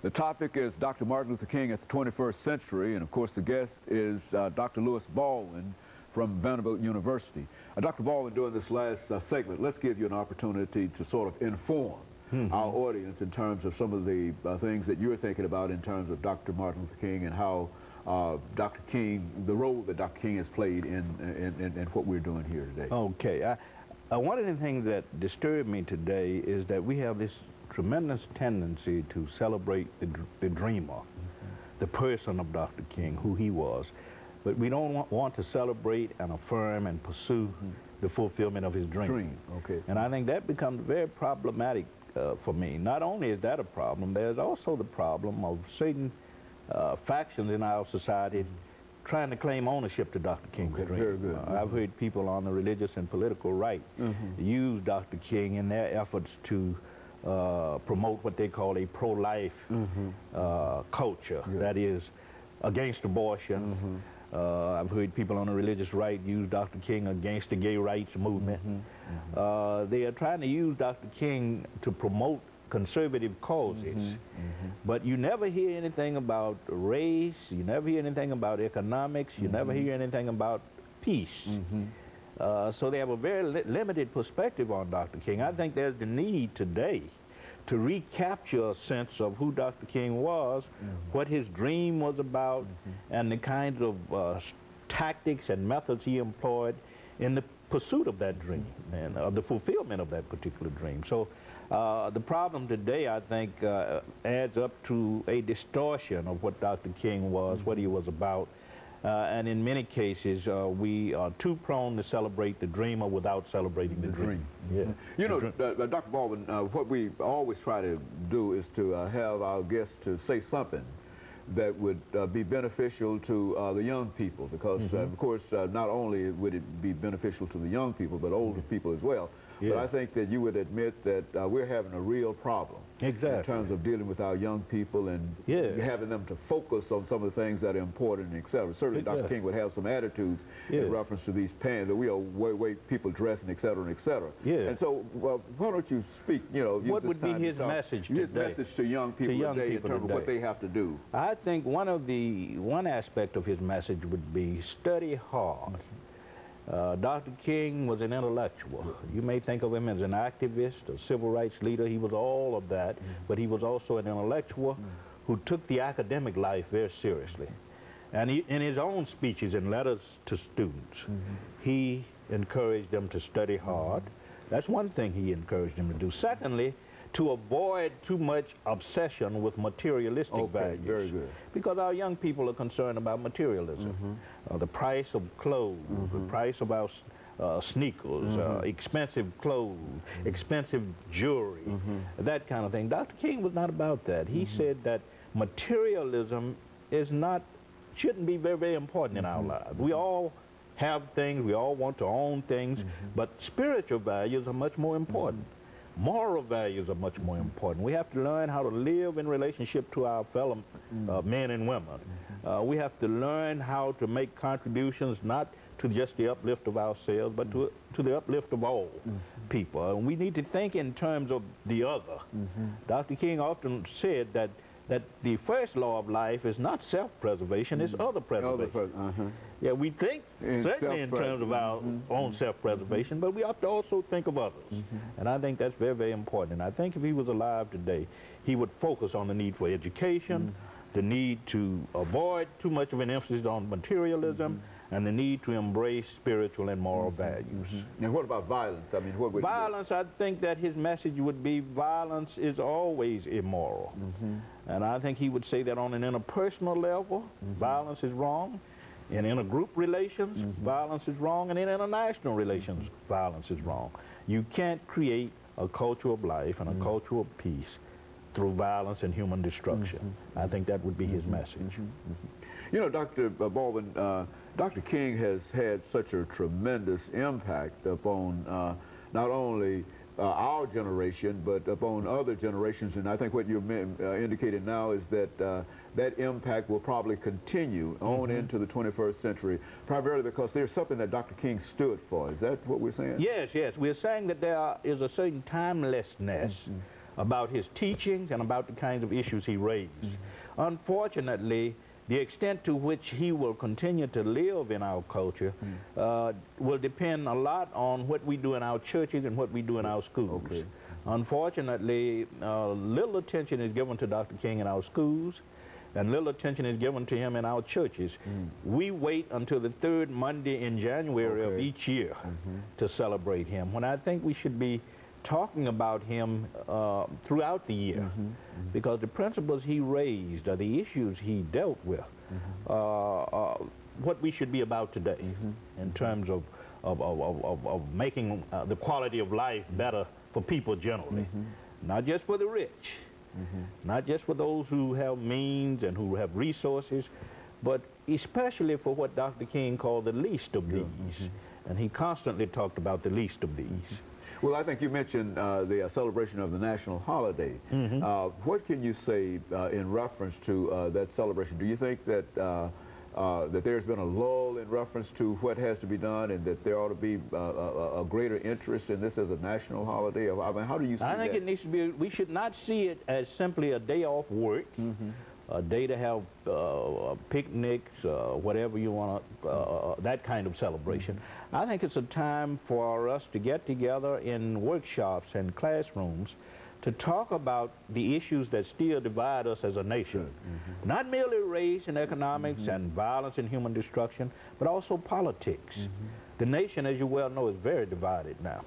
The topic is Dr. Martin Luther King at the 21st century, and of course the guest is Dr. Baldwin from Vanderbilt University. Dr. Baldwin, during this last segment, let's give you an opportunity to sort of inform our audience in terms of some of the things that you're thinking about in terms of Dr. Martin Luther King and how Dr. King, the role that Dr. King has played in what we're doing here today. Okay. One of the things that disturbed me today is that we have this tremendous tendency to celebrate the dreamer, the person of Dr. King, who he was. But we don't want to celebrate and affirm and pursue the fulfillment of his dream. Okay. And I think that becomes very problematic for me. Not only is that a problem, there's also the problem of certain factions in our society trying to claim ownership to Dr. King's dream. Very good. I've heard people on the religious and political right use Dr. King in their efforts to promote what they call a pro-life culture, that is against abortion. I've heard people on the religious right use Dr. King against the gay rights movement. They are trying to use Dr. King to promote conservative causes, but you never hear anything about race, you never hear anything about economics, you never hear anything about peace. So they have a very limited perspective on Dr. King. I think there's the need today to recapture a sense of who Dr. King was, what his dream was about, and the kinds of tactics and methods he employed in the pursuit of that dream and of the fulfillment of that particular dream. So the problem today, I think, adds up to a distortion of what Dr. King was, what he was about. And in many cases, we are too prone to celebrate the dreamer without celebrating the dream. You know, Dr. Baldwin, what we always try to do is to have our guests to say something that would be beneficial to the young people, because of course not only would it be beneficial to the young people but older people as well. But I think that you would admit that we're having a real problem in terms of dealing with our young people and having them to focus on some of the things that are important, etc. Certainly Dr. King would have some attitudes in reference to these pants, that we are way people dressing, etc., and etc. And so, why don't you speak, you know, what would be his message today? His message to young people today in terms of what they have to do. I think one aspect of his message would be study hard. Dr. King was an intellectual. You may think of him as an activist, a civil rights leader. He was all of that, but he was also an intellectual who took the academic life very seriously. And in his own speeches and letters to students, he encouraged them to study hard. That's one thing he encouraged them to do. Secondly, to avoid too much obsession with materialistic values. Very good. Because our young people are concerned about materialism. The price of clothes, the price of our sneakers, expensive clothes, expensive jewelry, that kind of thing. Dr. King was not about that. He said that materialism shouldn't be very important in our lives. We all have things, we all want to own things, but spiritual values are much more important. Moral values are much more important. We have to learn how to live in relationship to our fellow men and women. We have to learn how to make contributions not to just the uplift of ourselves, but to the uplift of all people. And we need to think in terms of the other. Dr. King often said that the first law of life is not self-preservation, it's other preservation. Yeah, we think certainly in terms of our own self-preservation, but we have to also think of others. And I think that's very important. And I think if he was alive today, he would focus on the need for education, the need to avoid too much of an emphasis on materialism, and the need to embrace spiritual and moral values. And what about violence? I mean, what would violence? I think that his message would be violence is always immoral. And I think he would say that on an interpersonal level, violence is wrong. In intergroup relations, violence is wrong. And in international relations, violence is wrong. You can't create a culture of life and a culture of peace through violence and human destruction. I think that would be his message. You know, Dr. Baldwin, Dr. King has had such a tremendous impact upon not only our generation, but upon other generations. And I think what you're indicating now is that that impact will probably continue on into the 21st century, primarily because there's something that Dr. King stood for. Is that what we're saying? Yes, yes. We're saying that there is a certain timelessness about his teachings and about the kinds of issues he raised. Unfortunately, the extent to which he will continue to live in our culture will depend a lot on what we do in our churches and what we do in our schools. Okay. Unfortunately, little attention is given to Dr. King in our schools, and little attention is given to him in our churches. We wait until the third Monday in January of each year to celebrate him, when I think we should be talking about him throughout the year, because the principles he raised are the issues he dealt with, what we should be about today in terms of making the quality of life better for people generally, not just for the rich, not just for those who have means and who have resources, but especially for what Dr. King called the least of these. And he constantly talked about the least of these. Well, I think you mentioned the celebration of the national holiday. What can you say in reference to that celebration? Do you think that that there's been a lull in reference to what has to be done, and that there ought to be a greater interest in this as a national holiday? I mean, how do you see that? I think it needs to be, we should not see it as simply a day off work, a day to have picnics, whatever you want, that kind of celebration. I think it's a time for us to get together in workshops and classrooms to talk about the issues that still divide us as a nation. Not merely race and economics and violence and human destruction, but also politics. The nation, as you well know, is very divided now,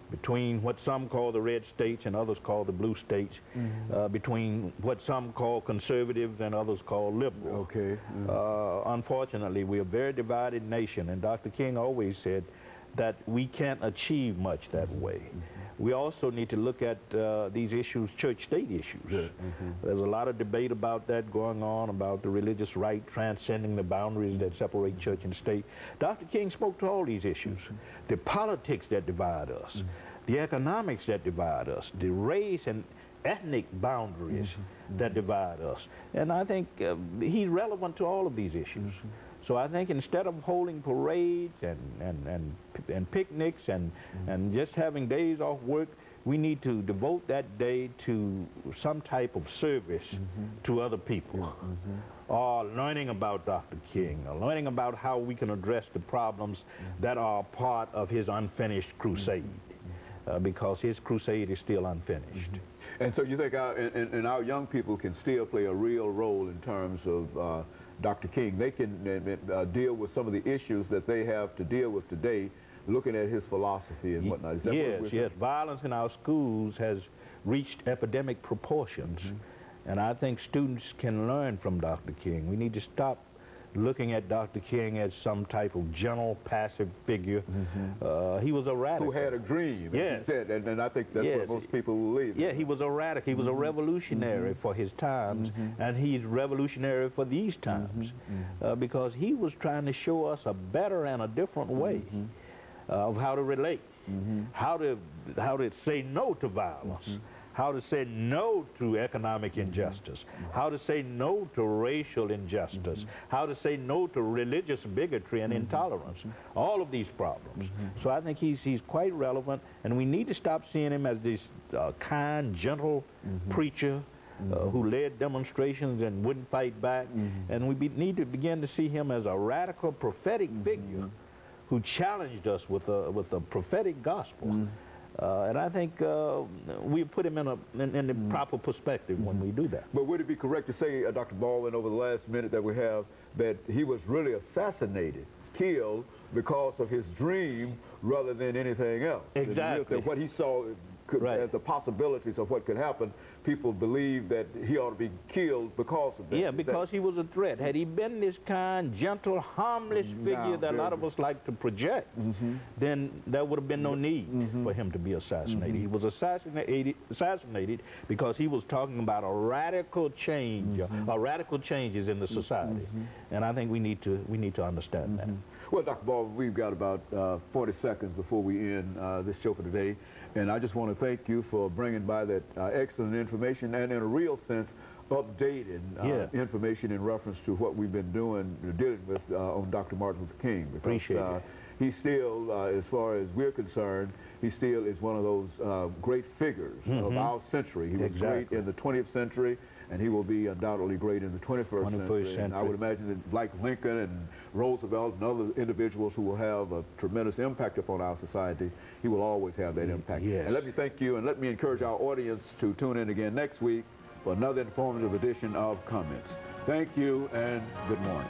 between what some call the red states and others call the blue states, between what some call conservative and others call liberal. Unfortunately, we're a very divided nation, and Dr. King always said that we can't achieve much that way. We also need to look at these issues, church-state issues. There's a lot of debate about that going on, about the religious right transcending the boundaries that separate church and state. Dr. King spoke to all these issues. The politics that divide us, the economics that divide us, the race and ethnic boundaries that divide us. And I think he's relevant to all of these issues. So I think instead of holding parades and picnics and just having days off work, we need to devote that day to some type of service to other people, or learning about Dr. King, or learning about how we can address the problems that are part of his unfinished crusade, because his crusade is still unfinished. And so you think our young people can still play a real role in terms of Dr. King? They can deal with some of the issues that they have to deal with today, looking at his philosophy and whatnot. Is that what yes. Violence in our schools has reached epidemic proportions, and I think students can learn from Dr. King. We need to stop looking at Dr. King as some type of gentle, passive figure. He was a radical. Who had a dream, as he said, and I think that's what most people believe. Yeah, he was a radical. He was a revolutionary for his times, and he's revolutionary for these times, because he was trying to show us a better and a different way of how to relate, how to say no to violence, how to say no to economic injustice, how to say no to racial injustice, how to say no to religious bigotry and intolerance, all of these problems. So I think he's quite relevant, and we need to stop seeing him as this kind, gentle preacher who led demonstrations and wouldn't fight back, and we need to begin to see him as a radical prophetic figure who challenged us with a prophetic gospel. And I think we put him in the proper perspective when we do that. But would it be correct to say, Dr. Baldwin, over the last minute that we have, that he was really assassinated, killed, because of his dream rather than anything else? Exactly. What he saw as the possibilities of what could happen, people believe that he ought to be killed because of that. Yeah, because he was a threat. Had he been this kind, gentle, harmless figure that a lot of us like to project, then there would have been no need for him to be assassinated. He was assassinated because he was talking about a radical change, radical changes in the society. And I think we need to understand that. Well, Dr. Baldwin, we've got about 40 seconds before we end this show for today. And I just want to thank you for bringing by that excellent information, and in a real sense, updated information in reference to what we've been dealing with on Dr. Martin Luther King. Because, Appreciate it. He still, as far as we're concerned, he still is one of those great figures of our century. He was great in the 20th century, and he will be undoubtedly great in the 21st century. And I would imagine that like Lincoln and Roosevelt and other individuals who will have a tremendous impact upon our society, he will always have that impact. Yes. And let me thank you, and let me encourage our audience to tune in again next week for another informative edition of Comments. Thank you, and good morning.